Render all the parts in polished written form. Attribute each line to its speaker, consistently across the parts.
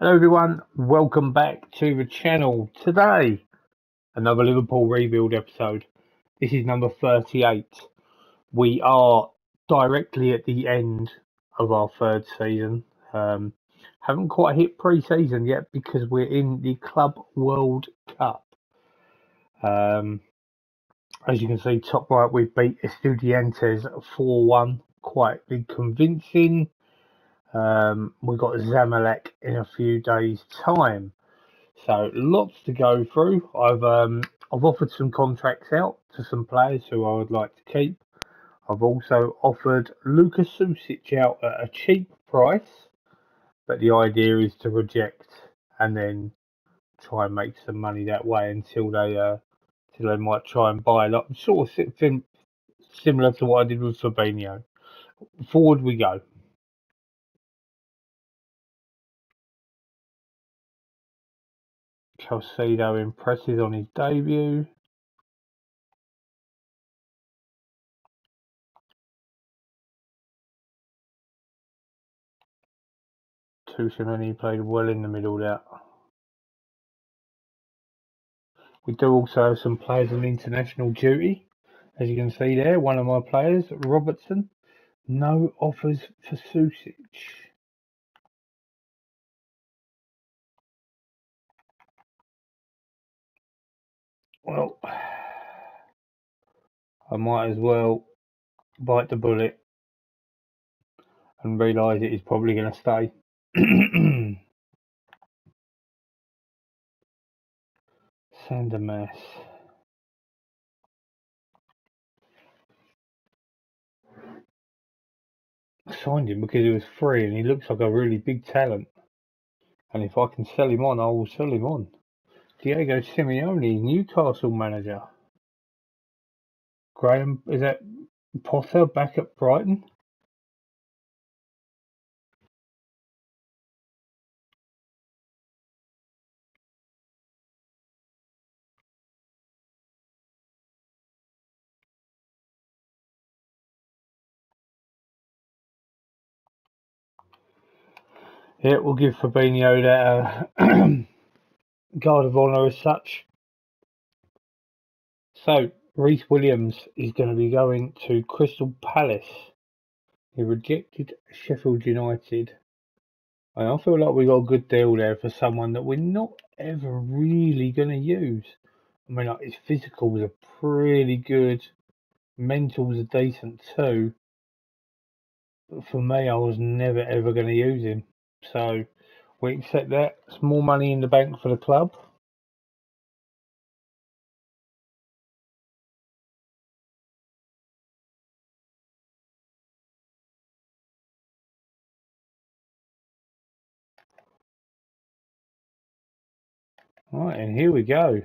Speaker 1: Hello everyone, welcome back to the channel. Today, another Liverpool rebuild episode. This is number 38. We are directly at the end of our third season. Haven't quite hit pre-season yet because we're in the Club World Cup. Um, as you can see, top right, we beat Estudiantes 4-1, quite convincing. We've got Zamalek in a few days' time. So lots to go through. I've offered some contracts out to some players who I would like to keep. I've also offered Lucas Susic out at a cheap price, but the idea is to reject and then try and make some money that way until they might try and buy a lot. Sort of similar to what I did with Fabinho. Forward we go. Calcedo impresses on his debut. Tuchemani played well in the middle there. We do also have some players on international duty. As you can see there, one of my players, Robertson, no offers for Susic. Well, I might as well bite the bullet and realise it is probably going to stay. Sandermass. I signed him because he was free and he looks like a really big talent. And if I can sell him on, I will sell him on. Diego Simeone, Newcastle manager. Graham, is that Potter back at Brighton? Yeah, we'll give Fabinho that guard of honour as such. So, Reece Williams is going to be going to Crystal Palace. He rejected Sheffield United. And I feel like we got a good deal there for someone that we're not ever really going to use. I mean, like, his physicals are pretty good. Mentals are decent too. But for me, I was never ever going to use him. So, we accept that. It's more money in the bank for the club. Right, and here we go.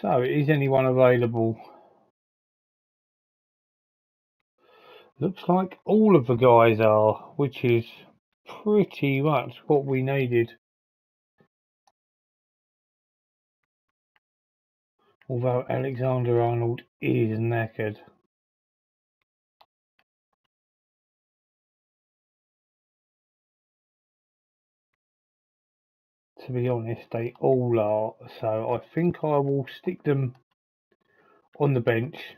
Speaker 1: So, is anyone available? Looks like all of the guys are, which is pretty much what we needed. Although Alexander-Arnold is knackered. To be honest, they all are. So I think I will stick them on the bench,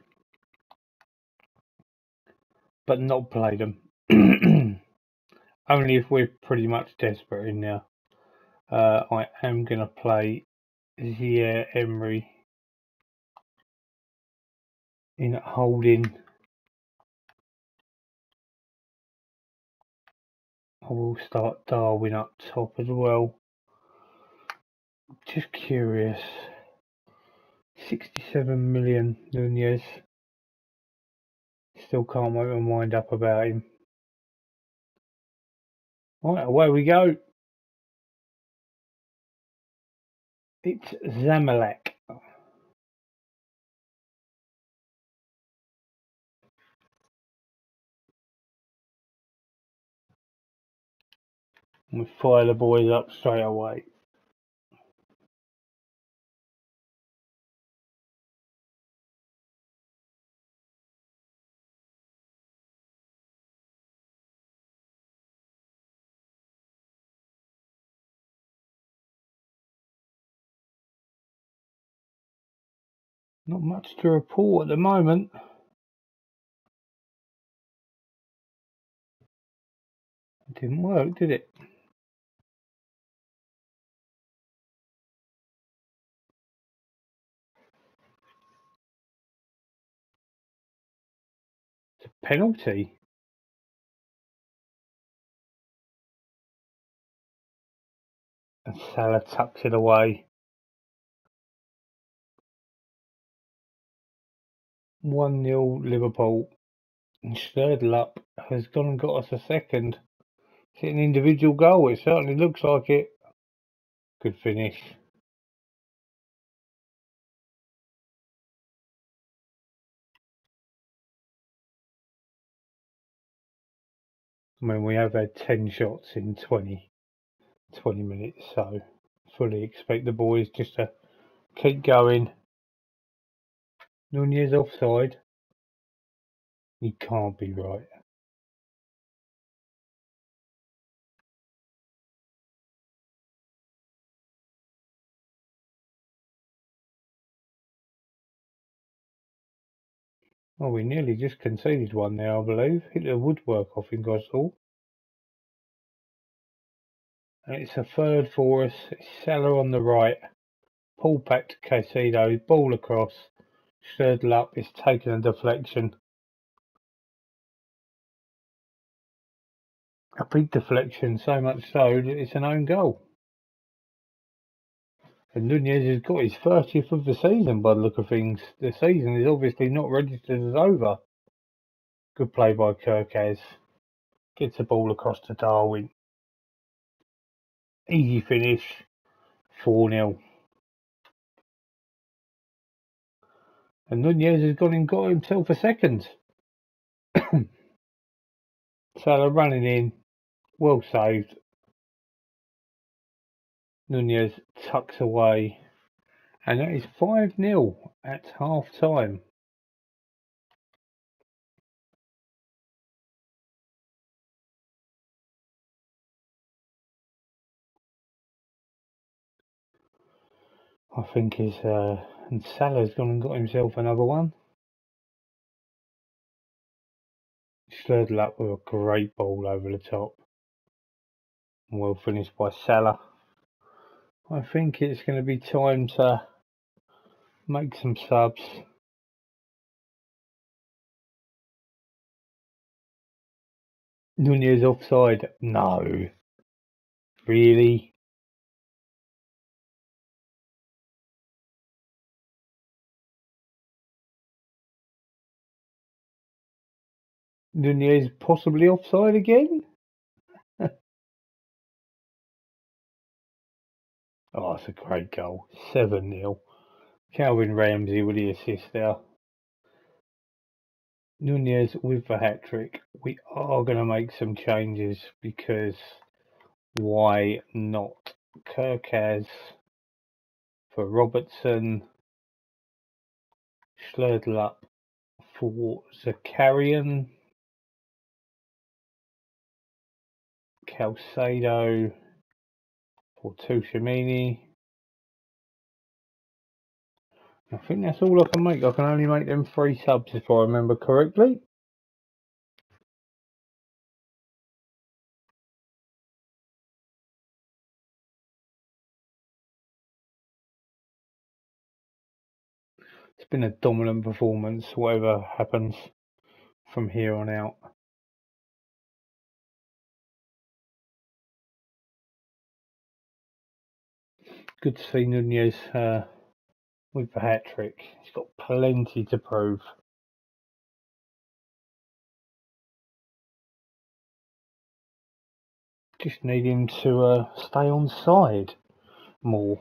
Speaker 1: but not play them. Only if we're pretty much desperate in now. I am going to play Zier Emery in holding. I will start Darwin up top as well. Just curious. 67 million Nunez. Still can't make my mind up about him. Right, away we go. It's Zamalek. And we fire the boys up straight away. Not much to report at the moment. It didn't work, did it? It's a penalty. And Salah tucks it away. 1-0 Liverpool. And Sturdle has gone and got us a second. Is it an individual goal? It certainly looks like it. Good finish. I mean, we have had 10 shots in 20 minutes, so fully expect the boys just to keep going. Nunez offside. He can't be right. Oh, we nearly just conceded one there, I believe. Hit the woodwork off in Goswell. And it's a third for us. It's Salah on the right. Pull back to Caicedo. Ball across. Sturdle up. It's taken a deflection. A big deflection, so much so that it's an own goal. And Nunez has got his 30th of the season by the look of things. The season is obviously not registered as over. Good play by Kirkaz. Gets the ball across to Darwin. Easy finish. 4-0. And Nunez has gone and got himself a second. Salah running in. Well saved. Nunez tucks away. And that is 5-0 at half time. I think and Salah's gone and got himself another one. Sturdle up with a great ball over the top. Well finished by Salah. I think it's going to be time to make some subs. Nunez offside? No. Really? Nunez possibly offside again? Oh, that's a great goal. 7-0. Calvin Ramsey with the assist there. Nunez with the hat-trick. We are going to make some changes because why not? Kirkaz for Robertson. Schledl up for Zakarian. Calcedo for Tushamini. I think that's all I can make. I can only make them 3 subs if I remember correctly. It's been a dominant performance, whatever happens from here on out. Good to see Nunez with the hat-trick. He's got plenty to prove. Just need him to stay on side more.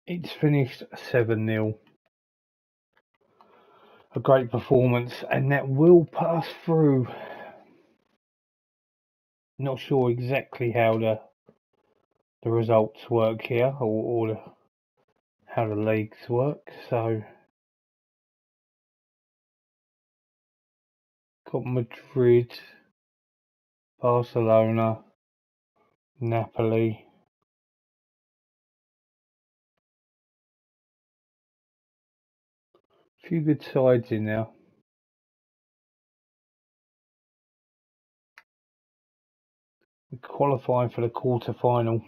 Speaker 1: It's finished 7-0. A great performance, and that will pass through. Not sure exactly how the results work here, or how the leagues work. So, got Madrid. Barcelona, Napoli. A few good sides in there. We're qualifying for the quarter-final.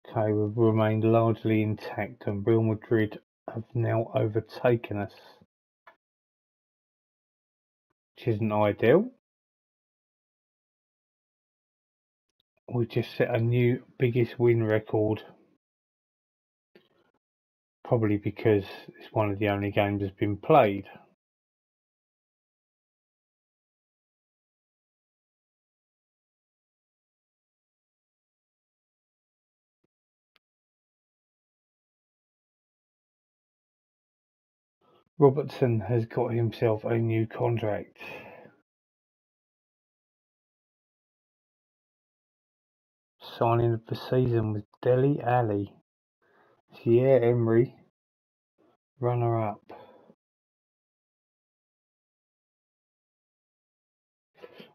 Speaker 1: Okay, we've remained largely intact and Real Madrid have now overtaken us, which isn't ideal. We've just set a new biggest win record, probably because it's one of the only games that's been played. Robertson has got himself a new contract. Signing of the season with Dele Alli. Thierry Emery, runner-up.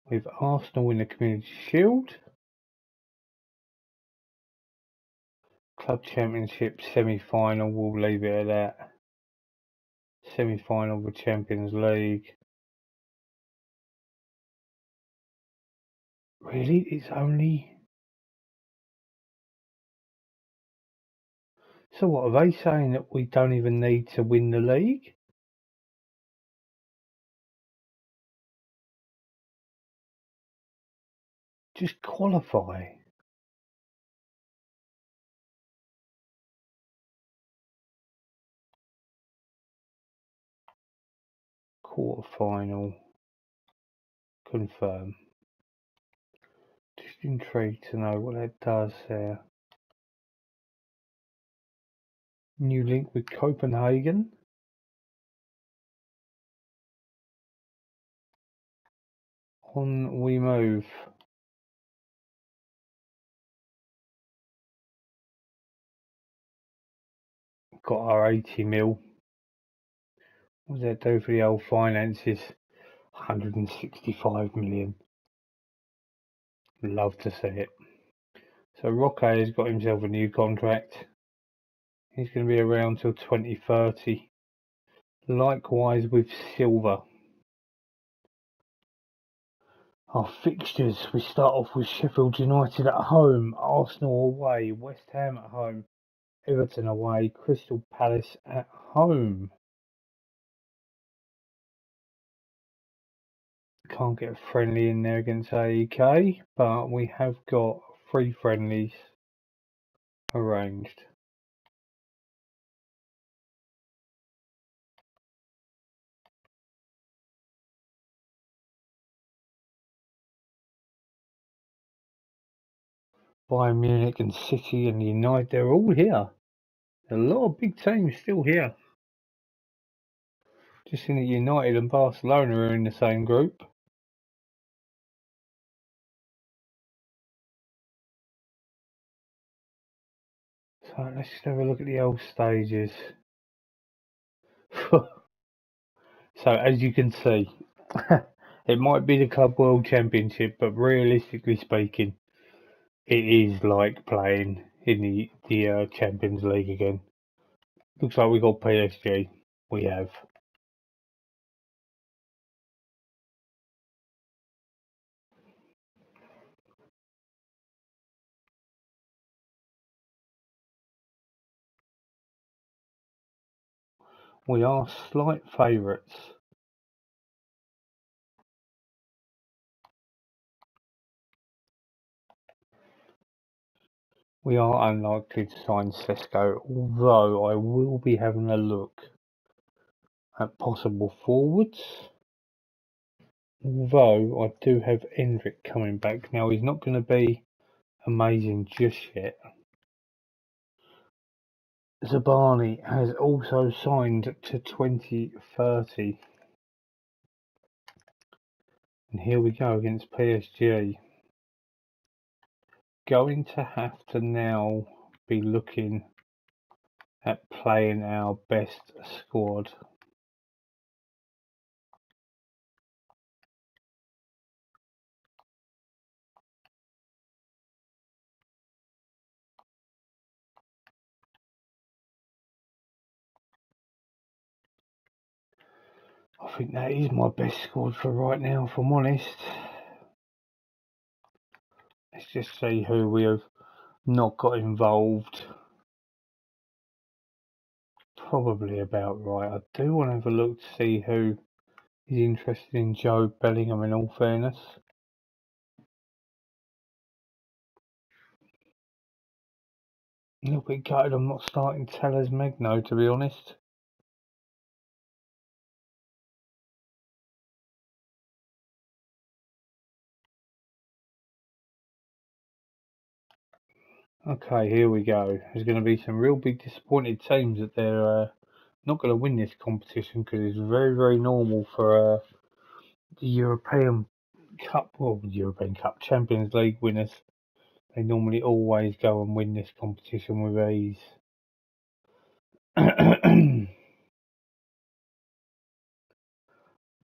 Speaker 1: With Arsenal in the Community Shield. Club Championship semi-final, we'll leave it at that. Semi-final of the Champions League. Really? It's only... So what, are they saying that we don't even need to win the league? Just qualify. Quarter-final. Confirm. Just intrigued to know what that does there. New link with Copenhagen. On we move. Got our 80 mil. What does that do for the old finances? 165 million. Love to see it. So Roque has got himself a new contract. He's going to be around till 2030. Likewise with Silva. Our fixtures, we start off with Sheffield United at home, Arsenal away, West Ham at home, Everton away, Crystal Palace at home. Can't get a friendly in there against AEK, but we have got 3 friendlies arranged. Bayern Munich and City and United, they're all here. A lot of big teams still here. Just seen that United and Barcelona are in the same group. So let's just have a look at the old stages. So as you can see, it might be the Club World Championship, but realistically speaking, it is like playing in the Champions League again. Looks like we got PSG. We have. We are slight favourites. We are unlikely to sign Sesko, although I will be having a look at possible forwards. Although I do have Endrick coming back. Now he's not going to be amazing just yet. Zabani has also signed to 2030. And here we go against PSG. Going to have to now be looking at playing our best squad. I think that is my best squad for right now, if I'm honest. Let's just see who we have not got involved. Probably about right. I do want to have a look to see who is interested in Joe Bellingham, in all fairness. A little bit gutted I'm not starting Tellers Magno, to be honest. Okay, here we go. There's going to be some real big disappointed teams that they're not going to win this competition, because it's very, very normal for the European Cup, well, European Cup, Champions League winners. They normally always go and win this competition with ease.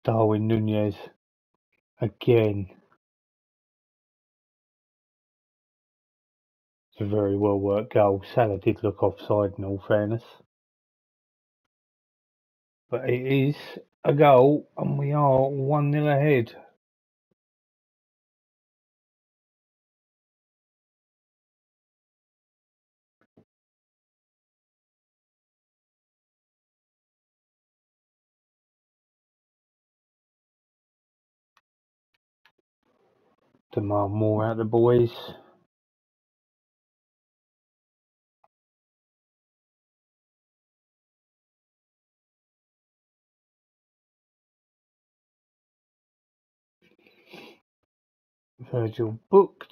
Speaker 1: Darwin Nunez again. It's a very well worked goal. Salah did look offside, in all fairness. But it is a goal, and we are 1-0 ahead. Demand more out of the boys. Virgil booked.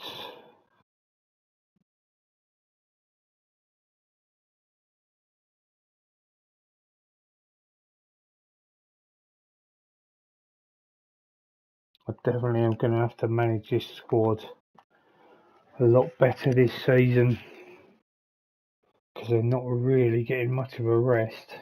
Speaker 1: I definitely am going to have to manage this squad a lot better this season, because they're not really getting much of a rest.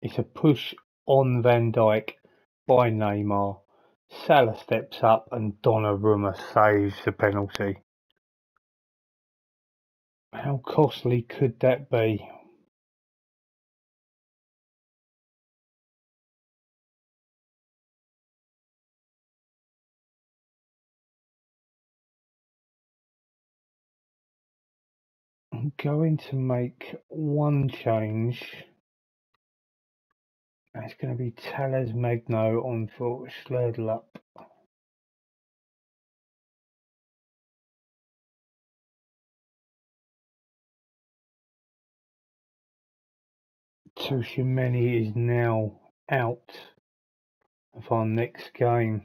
Speaker 1: It's a push on Van Dijk by Neymar. Salah steps up and Donnarumma saves the penalty. How costly could that be? I'm going to make one change. It's going to be Tellers Magno on for Schledl up. Tushimeni is now out of our next game.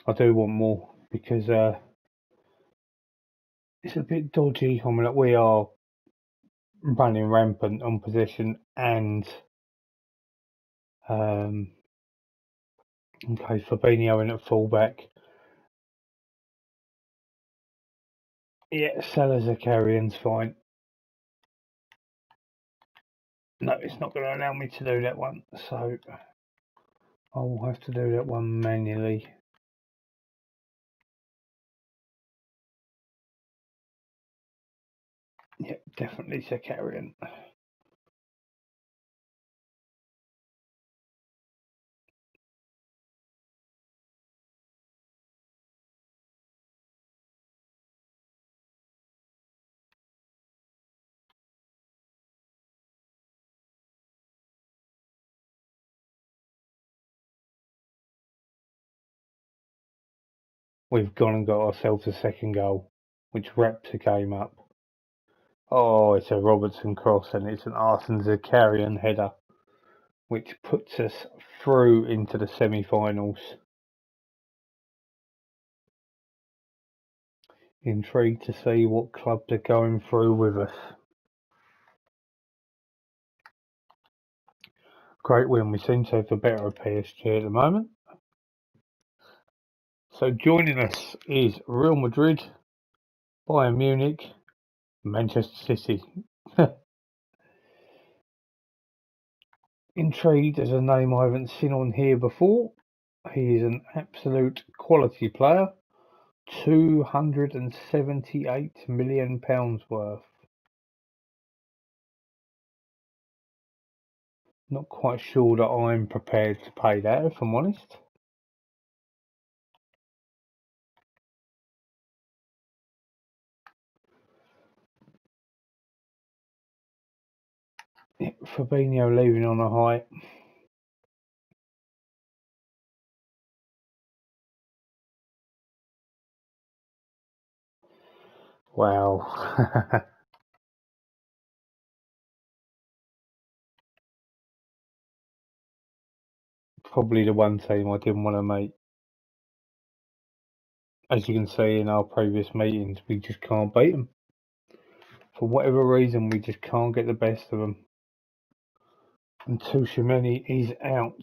Speaker 1: I do want more, because it's a bit dodgy. I mean, we are running rampant on possession, and okay, Fabinho in at fullback. Yeah, Salazar carrying's fine. No, it's not going to allow me to do that one, so I will have to do that one manually. Yep, definitely Zakarian. We've gone and got ourselves a second goal, which wraps the game up. Oh, it's a Robertson cross, and it's an Arsene Zakarian header, which puts us through into the semi-finals. Intrigued to see what clubs are going through with us. Great win. We seem to have the better of PSG at the moment. So joining us is Real Madrid, Bayern Munich, Manchester City. Intrigued as a name I haven't seen on here before. He is an absolute quality player. £278 million worth. Not quite sure that I'm prepared to pay that, if I'm honest. Fabinho leaving on a high. Wow. Probably the one team I didn't want to make. As you can see in our previous meetings, we just can't beat them. For whatever reason, we just can't get the best of them. And Tuchemeni is out.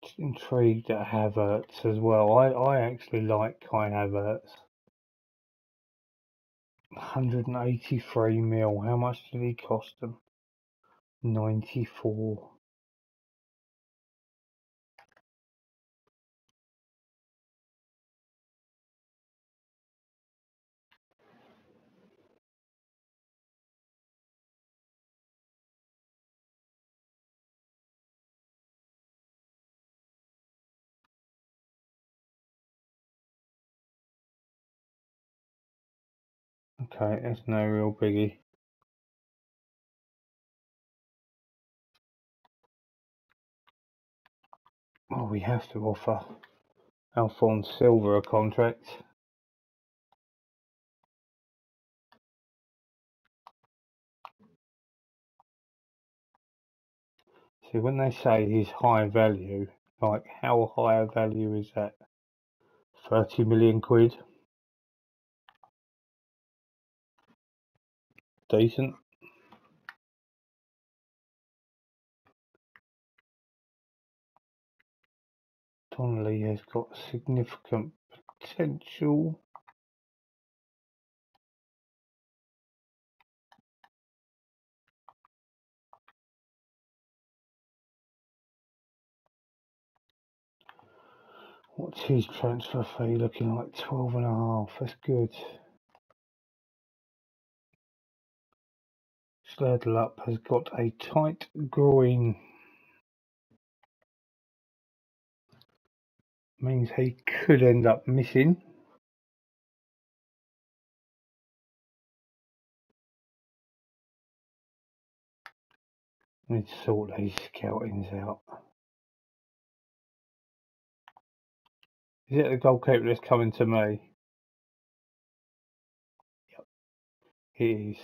Speaker 1: Just intrigued at Havertz as well. I actually like Kai Havertz. 183 mil. How much did he cost them? 94. Okay, that's no real biggie. Oh, we have to offer Alphonse Silva a contract. See, when they say he's high value, like how high a value is that? 30 million quid? Decent. Donnelly has got significant potential. What's his transfer fee looking like? 12.5. That's good. Schledlup has got a tight groin. Means he could end up missing. Need to sort these scoutings out. Is it the goalkeeper that's coming to me? Yep, it is.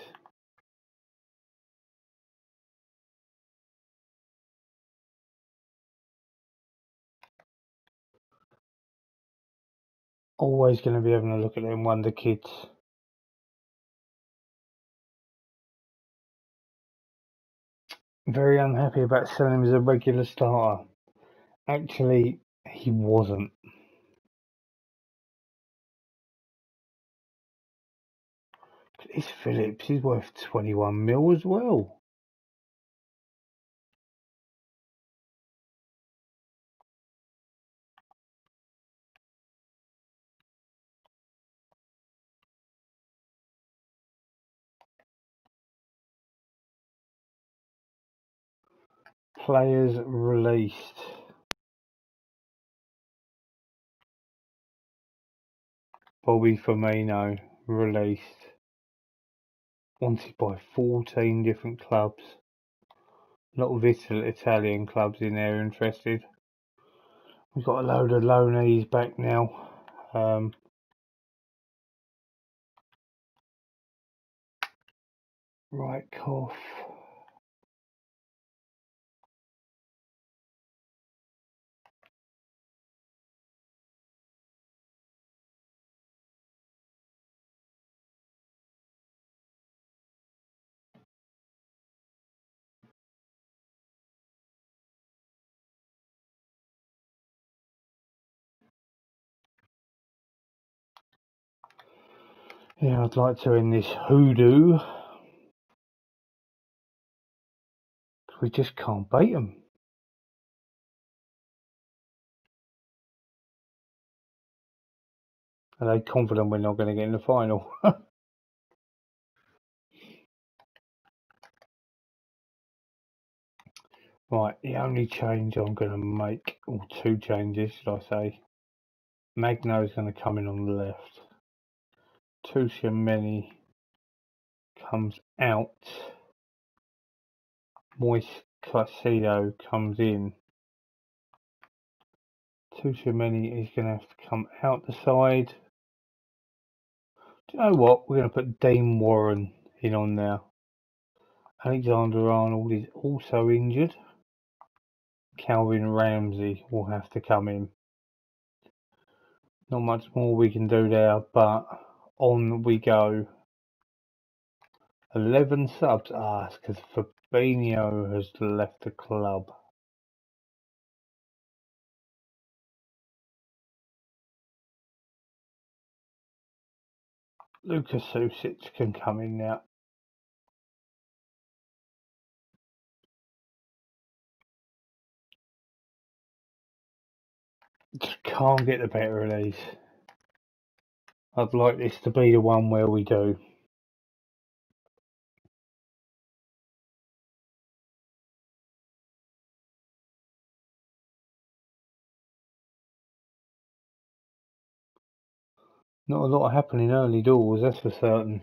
Speaker 1: Always going to be having a look at them wonder kids. Very unhappy about selling him as a regular starter. Actually, he wasn't. This Phillips is worth 21 mil as well. Players released. Bobby Firmino released. Wanted by 14 different clubs. A lot of Italian clubs in there interested. We've got a load of loanees back now. Right, Koff. Yeah, I'd like to end this hoodoo. We just can't beat them. Are they confident we're not going to get in the final? Right, the only change I'm going to make, or two changes, should I say. Magno's going to come in on the left. Tushimeni comes out. Moist Casido comes in. Tushimeni is going to have to come out the side. Do you know what? We're going to put Dean Warren in on now. Alexander Arnold is also injured. Calvin Ramsey will have to come in. Not much more we can do there, but on we go. 11 subs. It's because Fabinho has left the club. Lucas Susic can come in now. Just can't get the better of these. I'd like this to be the one where we do. Not a lot happening early doors, that's for certain.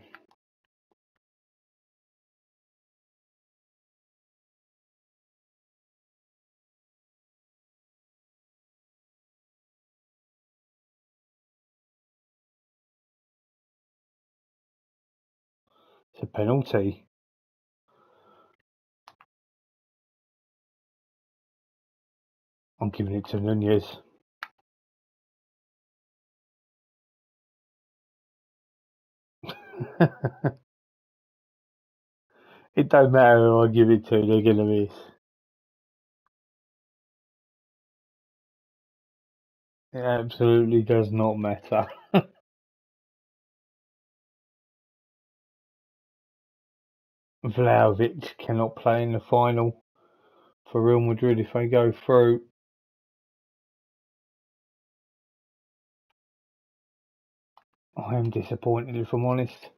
Speaker 1: It's a penalty. I'm giving it to Nunez. It don't matter who I give it to, they're going to miss. It absolutely does not matter. Vlahovic cannot play in the final for Real Madrid if they go through. I am disappointed if I'm honest.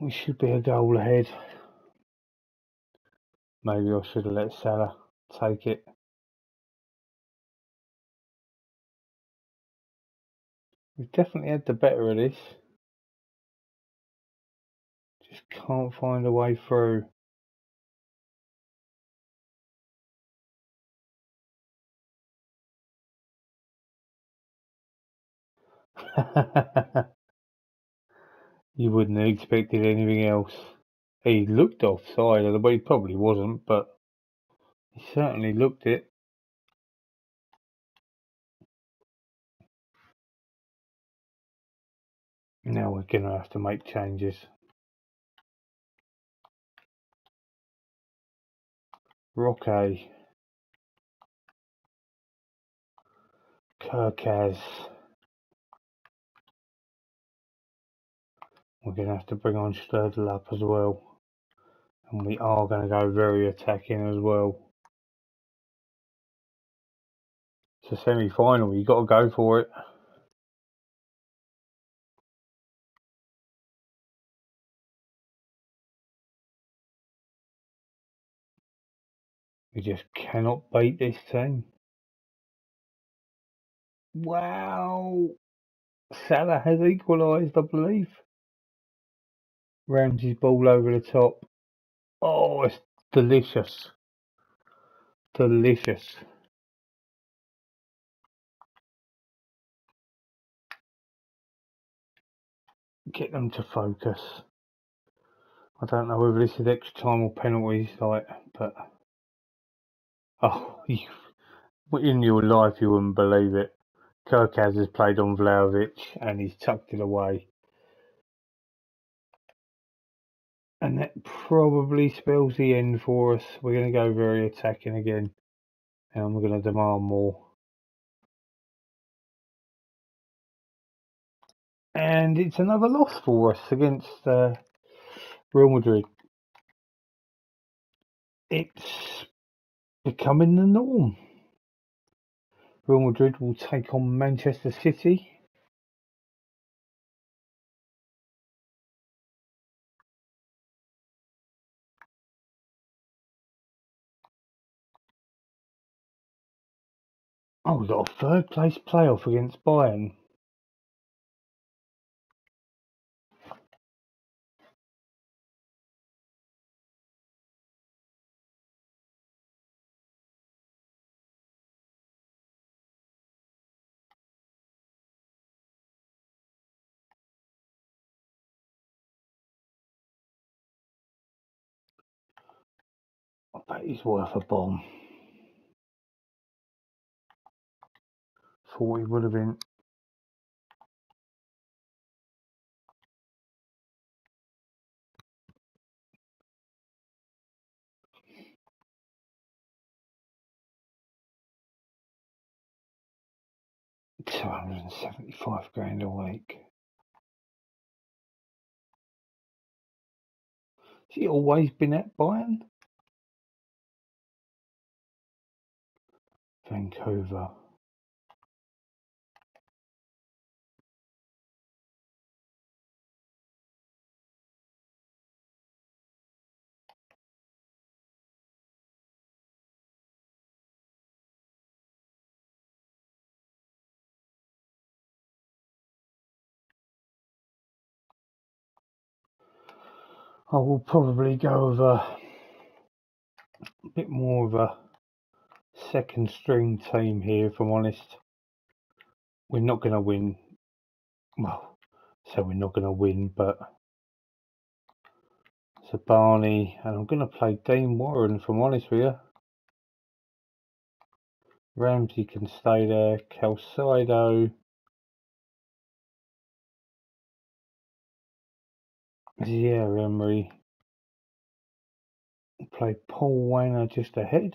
Speaker 1: We should be a goal ahead. Maybe I should have let Salah take it. We've definitely had the better of this. Just can't find a way through. You wouldn't have expected anything else. He looked offside, well, he probably wasn't, but he certainly looked it. Now we're going to have to make changes. Roque. Kirkaz. We're going to have to bring on Sturdle up as well. And we are going to go very attacking as well. It's a semi-final, you've got to go for it. We just cannot beat this team. Wow! Salah has equalised, I believe. Ramsey's ball over the top. Oh, it's delicious. Delicious. Get them to focus. I don't know whether this is extra time or penalties, but in your life you wouldn't believe it. Kirkaz has played on Vlahovic and he's tucked it away. And that probably spells the end for us. We're going to go very attacking again. And we're going to demand more. And it's another loss for us against Real Madrid. It's becoming the norm. Real Madrid will take on Manchester City. Oh, we've got a third place playoff against Bayern. I bet he's worth a bomb. Thought he would have been. £275 a week. Has he always been at Bayern? Vancouver. I will probably go with a bit more of a second string team here, if I'm honest. We're not going to win. Well, so we're not going to win, but it's a Barney, and I'm going to play Dean Warren, if I'm honest with you. Ramsey can stay there. Calcido. Yeah, Emery. Play Paul Wenger just ahead.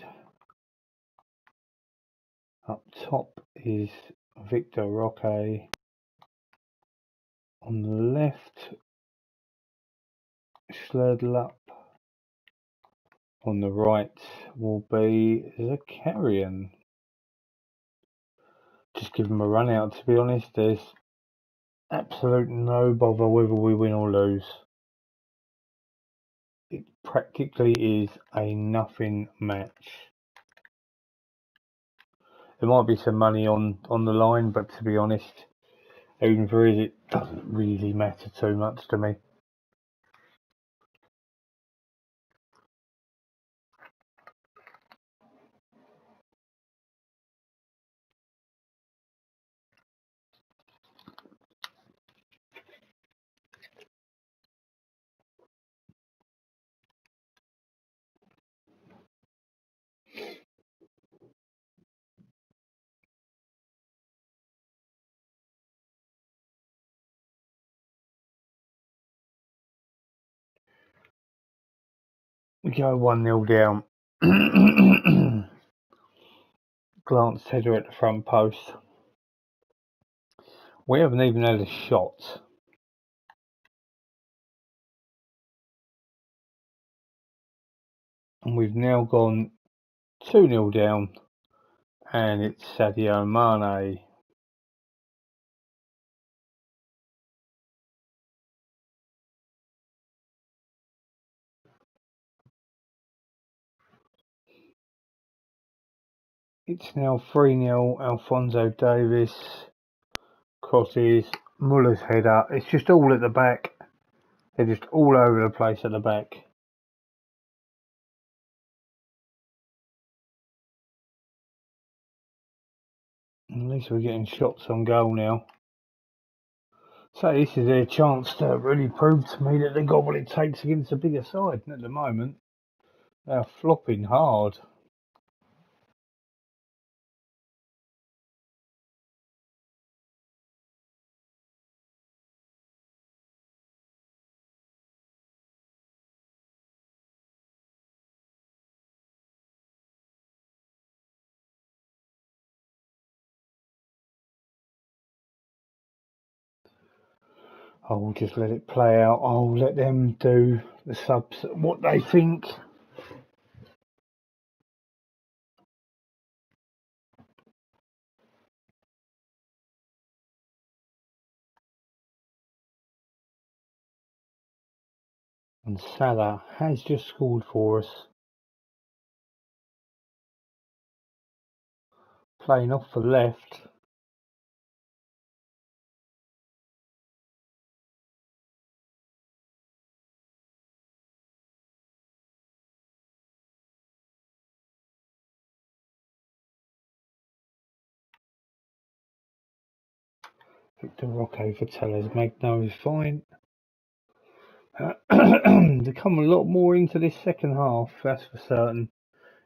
Speaker 1: Up top is Victor Roque. On the left, Schledl. On the right will be Zakarian. Just give him a run out, to be honest. There's absolute no bother whether we win or lose. It practically is a nothing match. There might be some money on the line, but to be honest, even if there is, it doesn't really matter too much to me. We go 1-0 down. Glanced header at the front post. We haven't even had a shot. And we've now gone 2-0 down. And it's Sadio Mane. It's now 3-0. Alphonso Davies crosses. Muller's header. It's just all at the back. They're just all over the place at the back. At least we're getting shots on goal now. So this is their chance to really prove to me that they've got what it takes against a bigger side. And at the moment, they're flopping hard. I'll just let it play out. I'll let them do the subs what they think. And Salah has just scored for us. Playing off the left. Victor Roque for Tellers. Magno is fine. They come a lot more into this second half, that's for certain.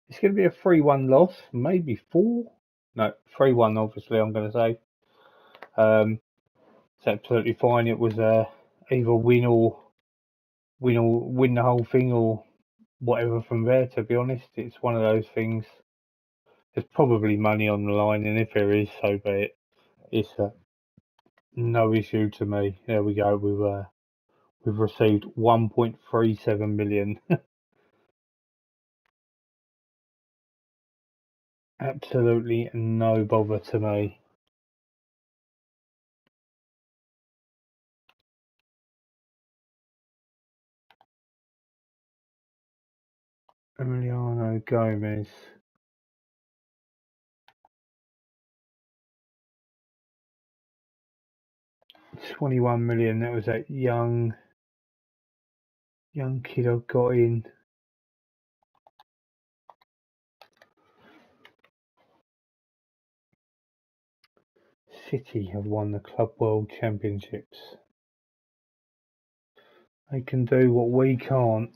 Speaker 1: It's going to be a 3-1 loss, maybe 4. No, 3-1 obviously I'm going to say. It's absolutely fine. It was either win the whole thing or whatever from there, to be honest. It's one of those things. There's probably money on the line, and if there is, so be it. It's no issue to me. There we go. We've received 1.37 million. Absolutely no bother to me. Emiliano Gomez. 21 million. That was that young kid I got in. City have won the Club World Championships. They can do what we can't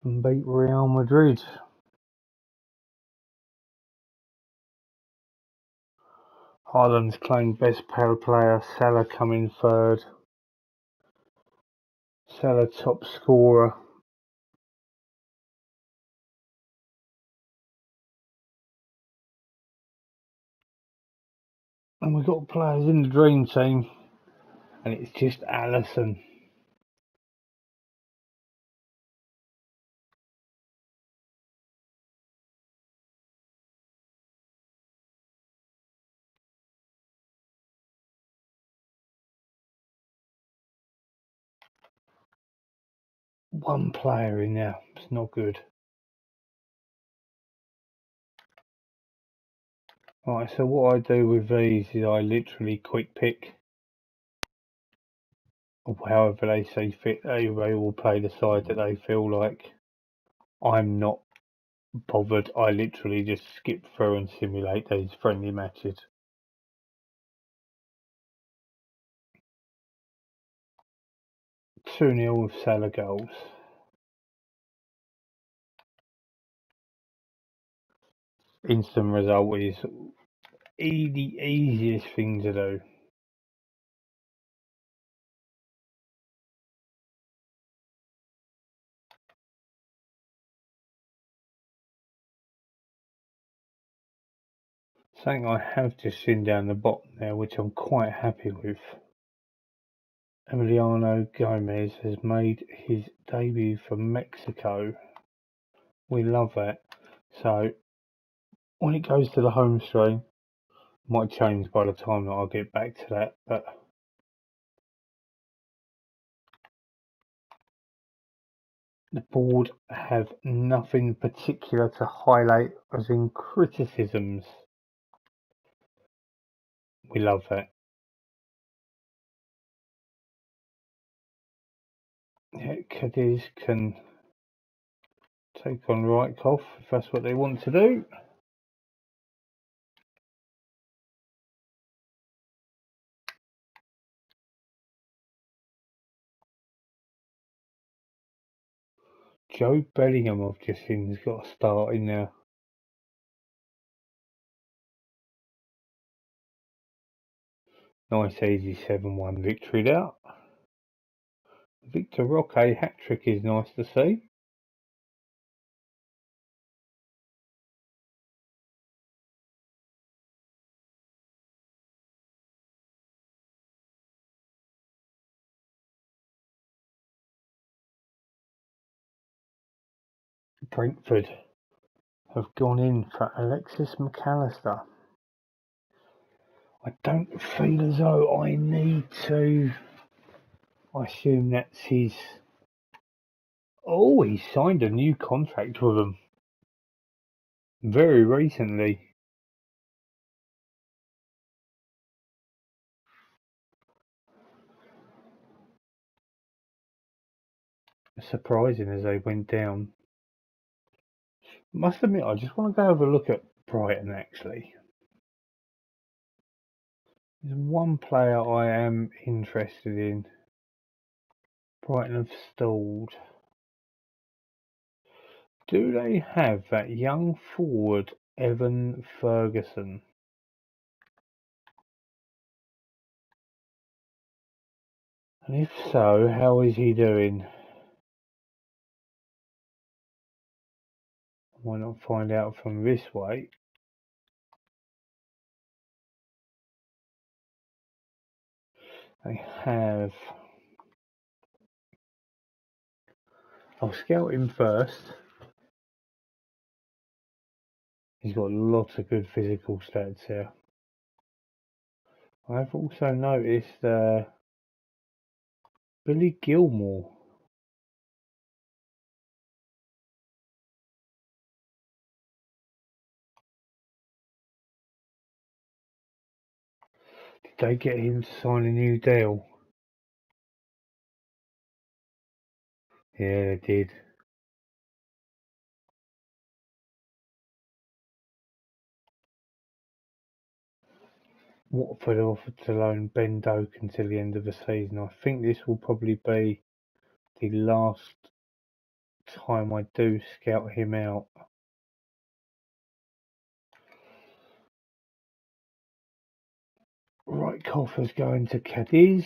Speaker 1: and beat Real Madrid. Haaland's claimed best power player. Salah coming third. Salah top scorer. And we've got players in the dream team. And it's just Alisson. One player in there. It's not good. Right, so what I do with these is I literally quick pick. Or however they see fit. They will play the side that they feel like. I'm not bothered. I literally just skip through and simulate these friendly matches. Two 0 with Salah goals. Instant result is the easiest thing to do. Something I have just seen down the bottom there, which I'm quite happy with. Emiliano Gomez has made his debut for Mexico. We love that. So when it goes to the home stream, might change by the time that I'll get back to that, but the board have nothing particular to highlight as in criticisms. We love that. Yeah, Cadiz can take on Rykoff if that's what they want to do. Joe Bellingham, I've just seen, has got a start in there. Nice easy 7-1 victory there. Victor Roque hat-trick is nice to see. Brentford have gone in for Alexis McAllister. I don't feel as though I need to. I assume that's his. Oh, he signed a new contract with them very recently. Surprising as they went down. Must admit, I just want to go have a look at Brighton actually. There's one player I am interested in. Brighton have stalled. Do they have that young forward, Evan Ferguson? And if so, how is he doing? Why not find out from this way? They have. I'll scout him first. He's got lots of good physical stats here. I've also noticed Billy Gilmore. Did they get him to sign a new deal? Yeah, they did. Watford offered to loan Ben Doak until the end of the season. I think this will probably be the last time I do scout him out. Right, Coffer's going to Cadiz.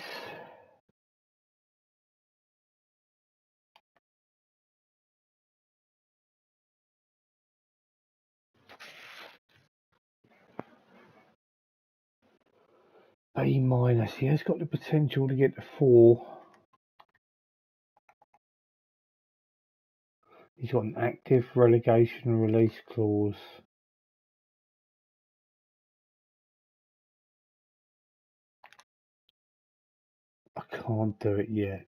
Speaker 1: B minus. He has got the potential to get to 4. He's got an active relegation release clause. I can't do it yet.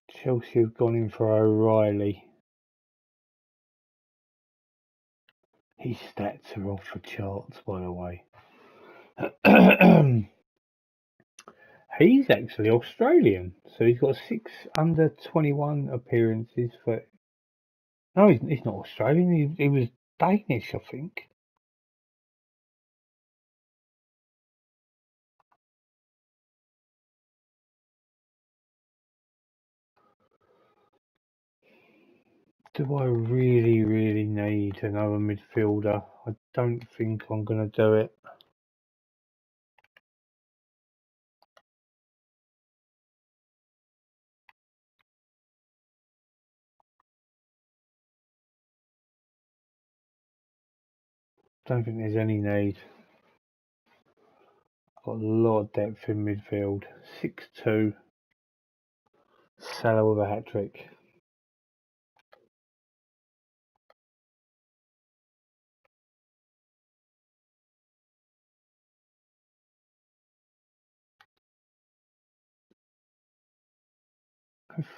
Speaker 1: Chelsea have gone in for O'Reilly. His stats are off the charts, by the way. He's actually Australian, so he's got 6 under 21 appearances for. No, he's not Australian. He was Danish, I think. Do I really need another midfielder? I don't think I'm going to do it. Don't think there's any need. Got a lot of depth in midfield. 6'2". Salah with a hat-trick.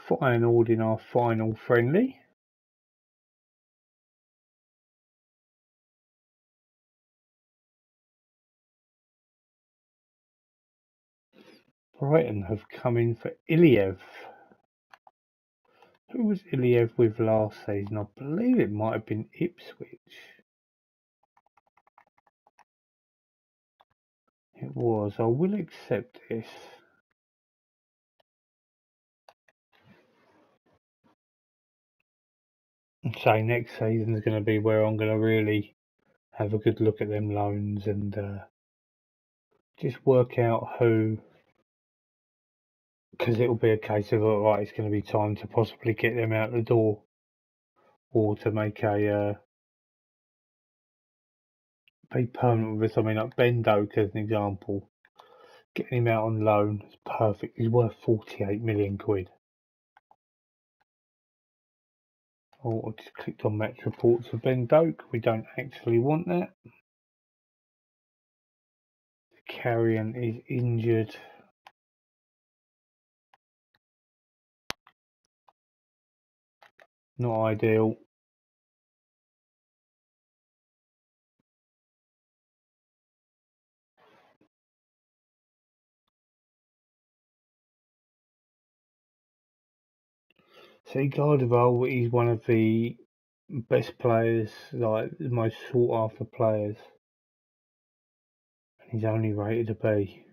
Speaker 1: Final in our final friendly. Brighton have come in for Iliev. Who was Iliev with last season? I believe it might have been Ipswich. It was. I will accept this. So next season is going to be where I'm going to really have a good look at them loans and just work out who, because it'll be a case of alright, it's going to be time to possibly get them out the door, or to make a be permanent with something like Ben Doak as an example. Getting him out on loan is perfect. He's worth 48 million quid. Oh, I just clicked on match reports for Ben Doak. We don't actually want that. Carrion is injured. Not ideal. See, Gardeval, he's one of the best players, like the most sought after players. And he's only rated a B.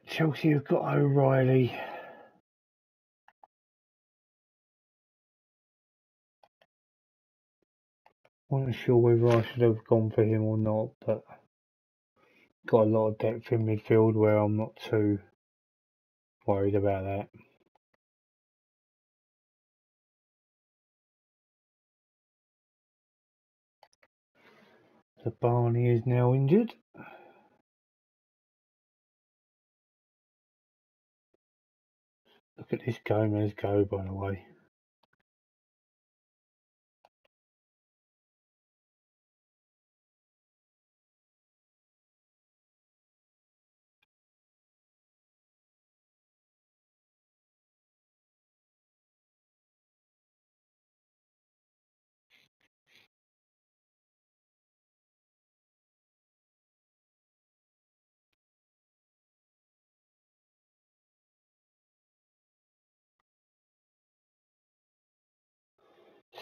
Speaker 1: Chelsea have got O'Reilly. Wasn't sure whether I should have gone for him or not, but got a lot of depth in midfield where I'm not too worried about that. So Barney is now injured. Look at this Gomez go, by the way.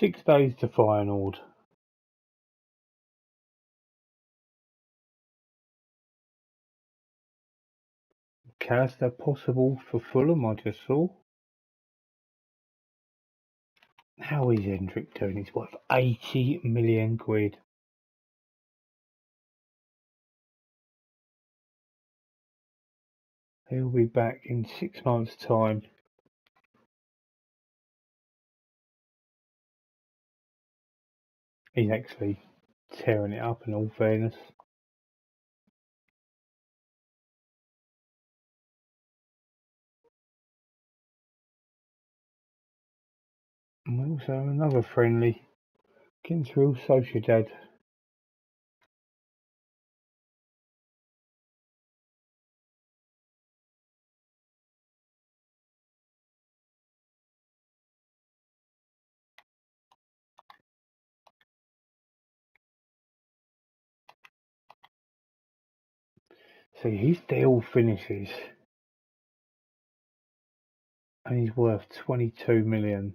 Speaker 1: Six days to final. Cas, that possible for Fulham, I just saw. How is Hendrick doing? He's worth 80 million quid. He'll be back in 6 months' time. He's actually tearing it up, in all fairness. And we also have another friendly against Real Sociedad. See, his deal finishes and he's worth 22 million.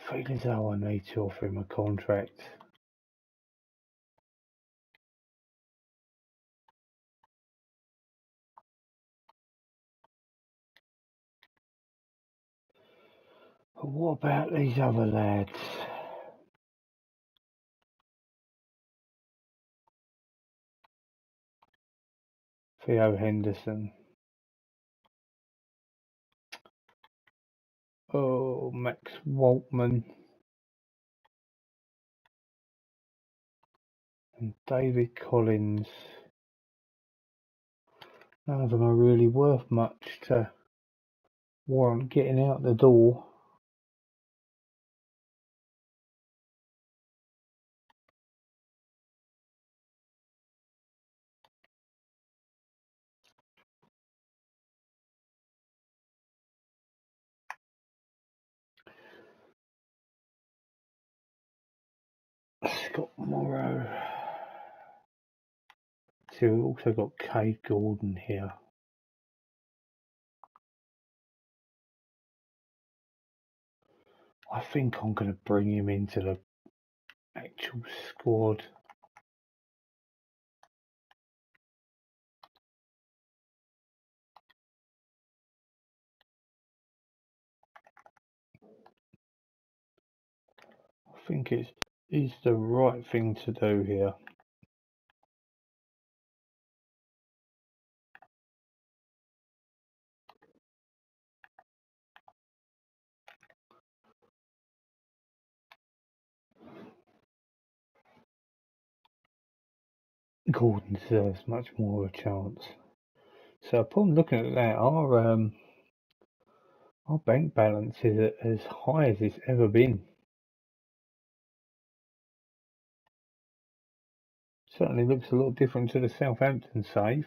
Speaker 1: Feel as though I need to offer him a contract. But what about these other lads? Theo Henderson. Oh, Max Waltman. And David Collins. None of them are really worth much to warrant getting out the door. Scott Morrow. So we've also got Cade Gordon here. I think I'm going to bring him into the actual squad. I think it is the right thing to do here. Gordon deserves much more of a chance. So upon looking at that, our bank balance is as high as it's ever been. Certainly looks a lot different to the Southampton save.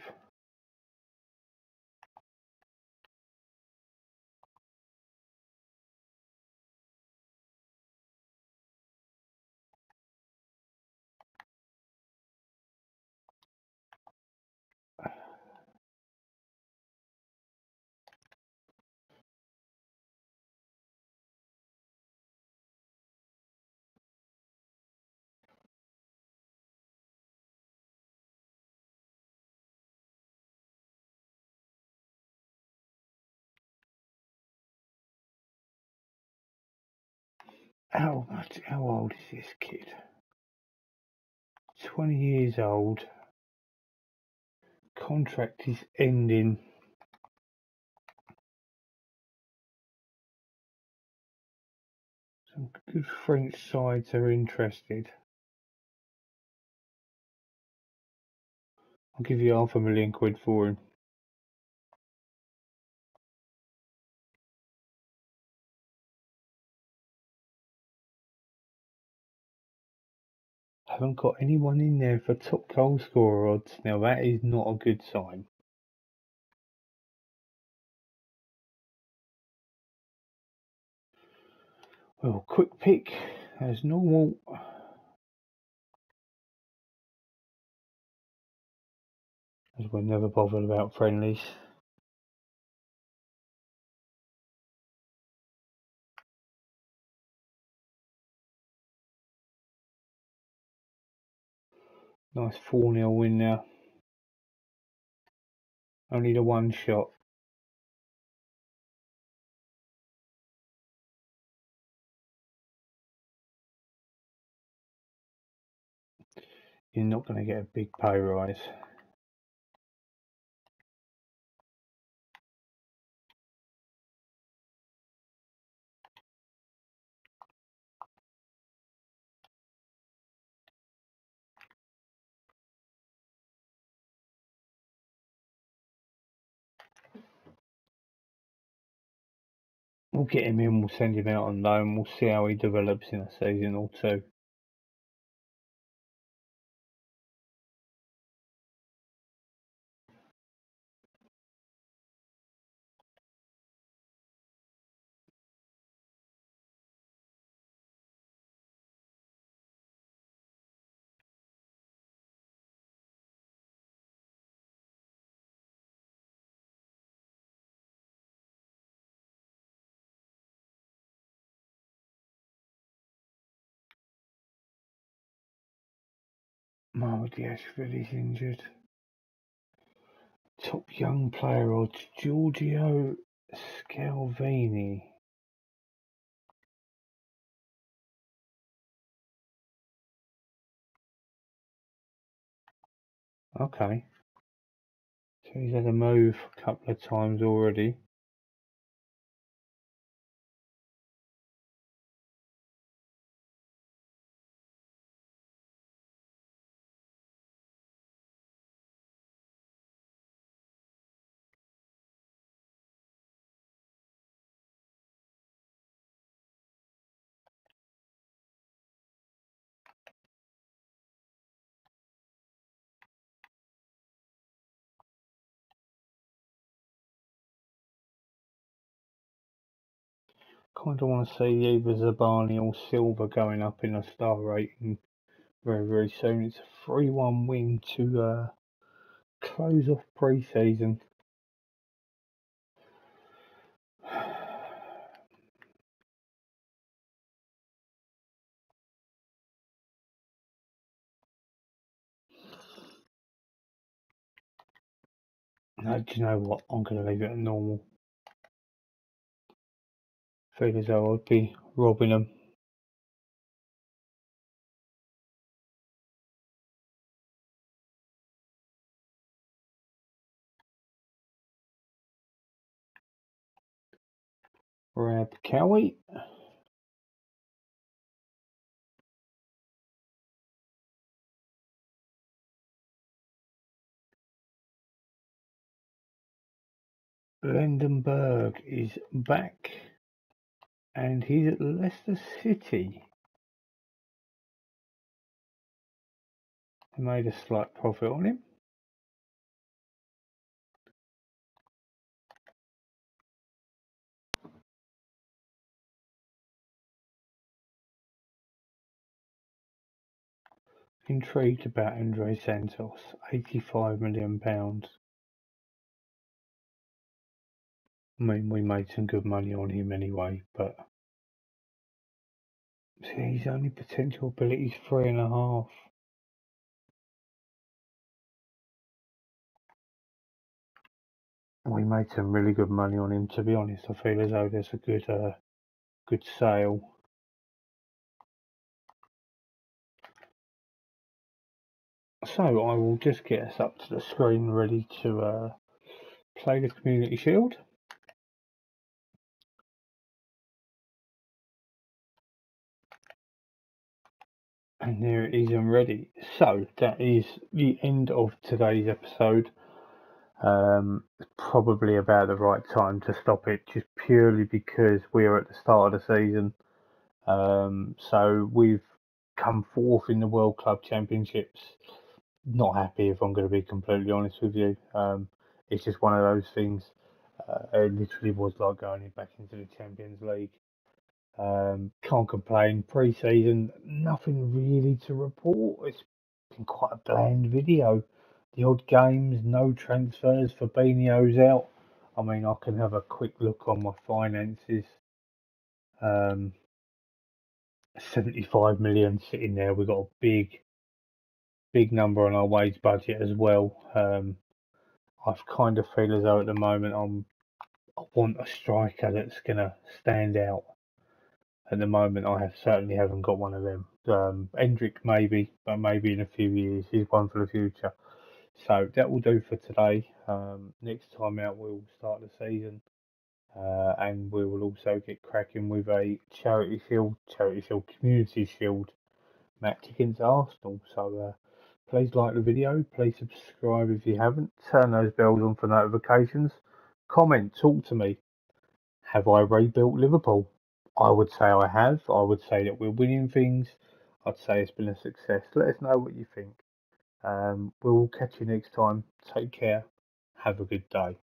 Speaker 1: How old is this kid? 20 years old. Contract is ending. Some good French sides are interested. I'll give you £500,000 for him. Haven't got anyone in there for top goal scorer odds. Now that is not a good sign. Well, quick pick as normal. As we're never bothered about friendlies. Nice 4-0 win now. Only the one shot. You're not going to get a big pay rise. We'll get him in, we'll send him out on loan, we'll see how he develops in a season or two. Mardy Ashford is injured. Top young player odds, Giorgio Scalvini. Okay. So he's had a move a couple of times already. Kind of want to see either Zabani or Silva going up in a star rating very, very soon. It's a 3-1 win to close off pre-season. No, do you know what? I'm going to leave it at normal. Feel as though I'd be robbing them. Rab Cowie. Lendenberg is back and he's at Leicester City. I made a slight profit on him. Intrigued about Andre Santos, £85 million. I mean, we made some good money on him anyway, but see, his only potential ability is 3.5. We made some really good money on him, to be honest. I feel as though there's a good sale. So I will just get us up to the screen ready to play the Community Shield. And there it is and ready. So that is the end of today's episode. Probably about the right time to stop it, just purely because we are at the start of the season. So we've come fourth in the World Club Championships. Not happy, if I'm going to be completely honest with you. It's just one of those things. It literally was like going back into the Champions League. Can't complain. Pre-season, nothing really to report. It's been quite a bland video. The odd games, no transfers. Fabinho's out. I mean, I can have a quick look on my finances. 75 million sitting there. We've got a big number on our wage budget as well. I kind of feel as though at the moment I want a striker that's gonna stand out. At the moment, I certainly haven't got one of them. Hendrick maybe, but maybe in a few years. He's one for the future. So that will do for today. Next time out, we'll start the season, and we will also get cracking with a Charity Shield, Community Shield match against Arsenal. So please like the video, please subscribe if you haven't, turn those bells on for notifications, comment, talk to me. Have I rebuilt Liverpool? I would say I have. I would say that we're winning things. I'd say it's been a success. Let us know what you think. We'll catch you next time. Take care. Have a good day.